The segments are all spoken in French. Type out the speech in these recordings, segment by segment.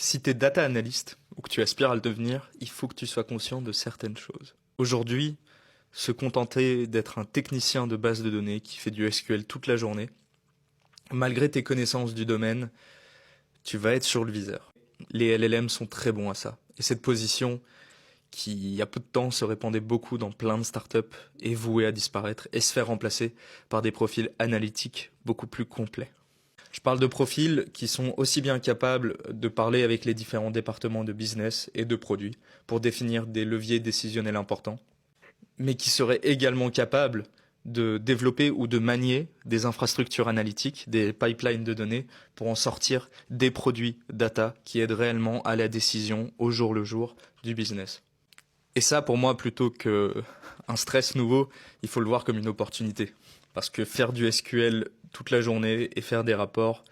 Si tu es data analyst ou que tu aspires à le devenir, il faut que tu sois conscient de certaines choses. Aujourd'hui, se contenter d'être un technicien de base de données qui fait du SQL toute la journée, malgré tes connaissances du domaine, tu vas être sur le viseur. Les LLM sont très bons à ça. Et cette position, qui il y a peu de temps se répandait beaucoup dans plein de startups, est vouée à disparaître et se faire remplacer par des profils analytiques beaucoup plus complets. Je parle de profils qui sont aussi bien capables de parler avec les différents départements de business et de produits pour définir des leviers décisionnels importants, mais qui seraient également capables de développer ou de manier des infrastructures analytiques, des pipelines de données pour en sortir des produits data qui aident réellement à la décision au jour le jour du business. Et ça, pour moi, plutôt qu'un stress nouveau, il faut le voir comme une opportunité. Parce que faire du SQL toute la journée et faire des rapports,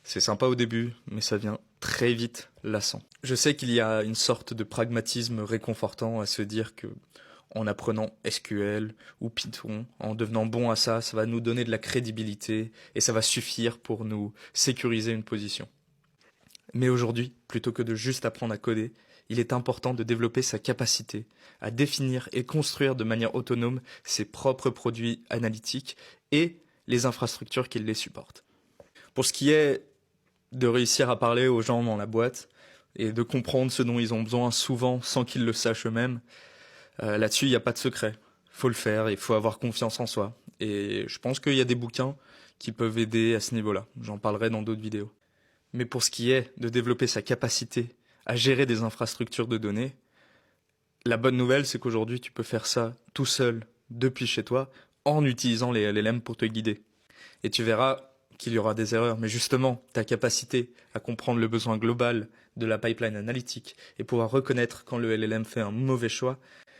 c'est sympa au début, mais ça vient très vite lassant. Je sais qu'il y a une sorte de pragmatisme réconfortant à se dire que en apprenant SQL ou Python, en devenant bon à ça, ça va nous donner de la crédibilité et ça va suffire pour nous sécuriser une position. Mais aujourd'hui, plutôt que de juste apprendre à coder, il est important de développer sa capacité à définir et construire de manière autonome ses propres produits analytiques et les infrastructures qui les supportent. Pour ce qui est de réussir à parler aux gens dans la boîte et de comprendre ce dont ils ont besoin souvent sans qu'ils le sachent eux-mêmes, là-dessus, il n'y a pas de secret. Faut le faire, il faut avoir confiance en soi. Et je pense qu'il y a des bouquins qui peuvent aider à ce niveau-là. J'en parlerai dans d'autres vidéos. Mais pour ce qui est de développer sa capacité à gérer des infrastructures de données, la bonne nouvelle, c'est qu'aujourd'hui, tu peux faire ça tout seul, depuis chez toi, en utilisant les LLM pour te guider. Et tu verras qu'il y aura des erreurs, mais justement, ta capacité à comprendre le besoin global de la pipeline analytique et pouvoir reconnaître quand le LLM fait un mauvais choix,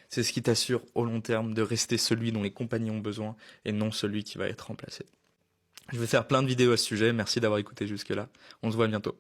c'est ce qui t'assure au long terme de rester celui dont les compagnies ont besoin et non celui qui va être remplacé. Je vais faire plein de vidéos à ce sujet, merci d'avoir écouté jusque-là, on se voit bientôt.